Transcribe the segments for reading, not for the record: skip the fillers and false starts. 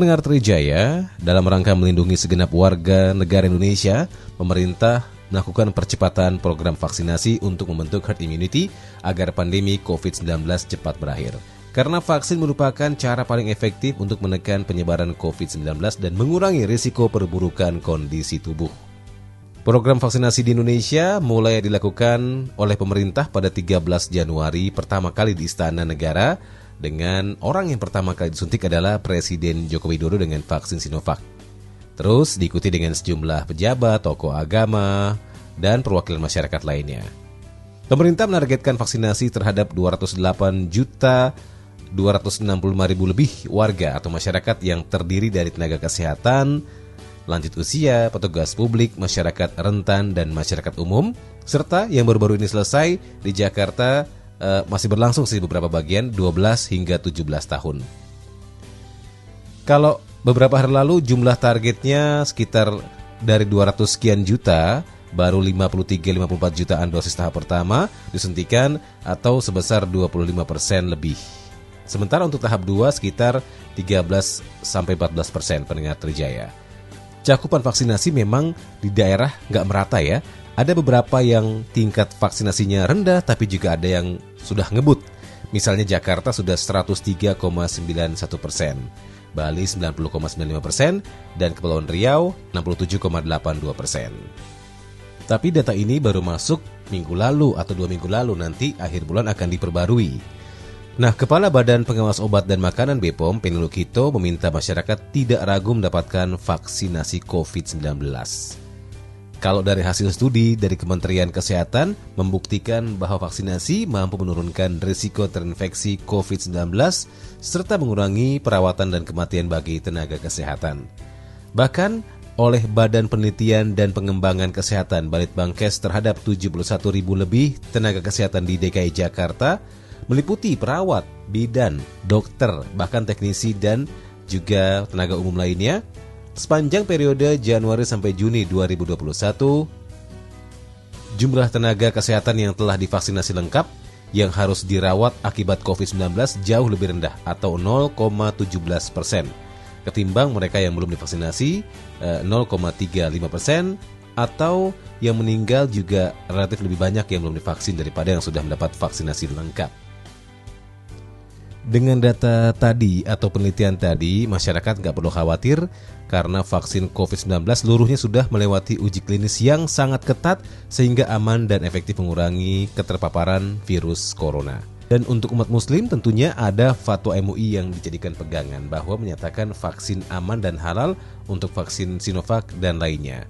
pendengar Trijaya, dalam rangka melindungi segenap warga negara Indonesia, pemerintah melakukan percepatan program vaksinasi untuk membentuk herd immunity agar pandemi COVID-19 cepat berakhir. Karena vaksin merupakan cara paling efektif untuk menekan penyebaran COVID-19 dan mengurangi risiko perburukan kondisi tubuh. Program vaksinasi di Indonesia mulai dilakukan oleh pemerintah pada 13 Januari pertama kali di Istana Negara, dengan orang yang pertama kali disuntik adalah Presiden Joko Widodo dengan vaksin Sinovac. Terus diikuti dengan sejumlah pejabat, tokoh agama, dan perwakilan masyarakat lainnya. Pemerintah menargetkan vaksinasi terhadap 208.265.000 lebih warga atau masyarakat yang terdiri dari tenaga kesehatan, lanjut usia, petugas publik, masyarakat rentan, dan masyarakat umum, serta yang baru-baru ini selesai di Jakarta masih berlangsung sih beberapa bagian 12 hingga 17 tahun. Kalau beberapa hari lalu jumlah targetnya sekitar dari 200 sekian juta, baru 53-54 jutaan dosis tahap pertama disuntikan atau sebesar 25% lebih. Sementara untuk tahap 2 sekitar 13-14% pendengar Trijaya. Cakupan vaksinasi memang di daerah nggak merata ya. Ada beberapa yang tingkat vaksinasinya rendah tapi juga ada yang sudah ngebut. Misalnya Jakarta sudah 103,91%, Bali 90,95%, dan Kepulauan Riau 67,82%. Tapi data ini baru masuk minggu lalu atau 2 minggu lalu, nanti akhir bulan akan diperbarui. Nah, Kepala Badan Pengawas Obat dan Makanan BPOM, Penny Lukito, meminta masyarakat tidak ragu mendapatkan vaksinasi COVID-19. Kalau dari hasil studi dari Kementerian Kesehatan membuktikan bahwa vaksinasi mampu menurunkan risiko terinfeksi COVID-19 serta mengurangi perawatan dan kematian bagi tenaga kesehatan. Bahkan oleh Badan Penelitian dan Pengembangan Kesehatan Balitbangkes terhadap 71.000 lebih tenaga kesehatan di DKI Jakarta, meliputi perawat, bidan, dokter, bahkan teknisi dan juga tenaga umum lainnya. Sepanjang periode Januari sampai Juni 2021, jumlah tenaga kesehatan yang telah divaksinasi lengkap yang harus dirawat akibat COVID-19 jauh lebih rendah atau 0,17% ketimbang mereka yang belum divaksinasi 0,35%, atau yang meninggal juga relatif lebih banyak yang belum divaksin daripada yang sudah mendapat vaksinasi lengkap. Dengan data tadi atau penelitian tadi, masyarakat nggak perlu khawatir karena vaksin COVID-19 seluruhnya sudah melewati uji klinis yang sangat ketat sehingga aman dan efektif mengurangi keterpaparan virus corona. Dan untuk umat muslim tentunya ada fatwa MUI yang dijadikan pegangan bahwa menyatakan vaksin aman dan halal untuk vaksin Sinovac dan lainnya.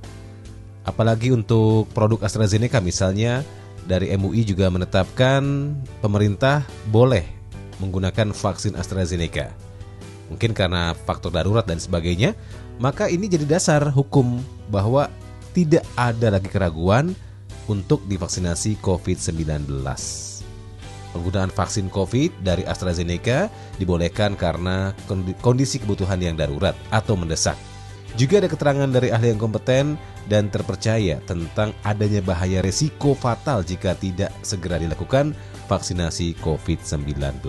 Apalagi untuk produk AstraZeneca misalnya, dari MUI juga menetapkan pemerintah boleh menggunakan vaksin AstraZeneca. Mungkin karena faktor darurat dan sebagainya, maka ini jadi dasar hukum bahwa tidak ada lagi keraguan untuk divaksinasi COVID-19. Penggunaan vaksin COVID dari AstraZeneca dibolehkan karena kondisi kebutuhan yang darurat atau mendesak. Juga ada keterangan dari ahli yang kompeten dan terpercaya tentang adanya bahaya resiko fatal jika tidak segera dilakukan vaksinasi COVID-19.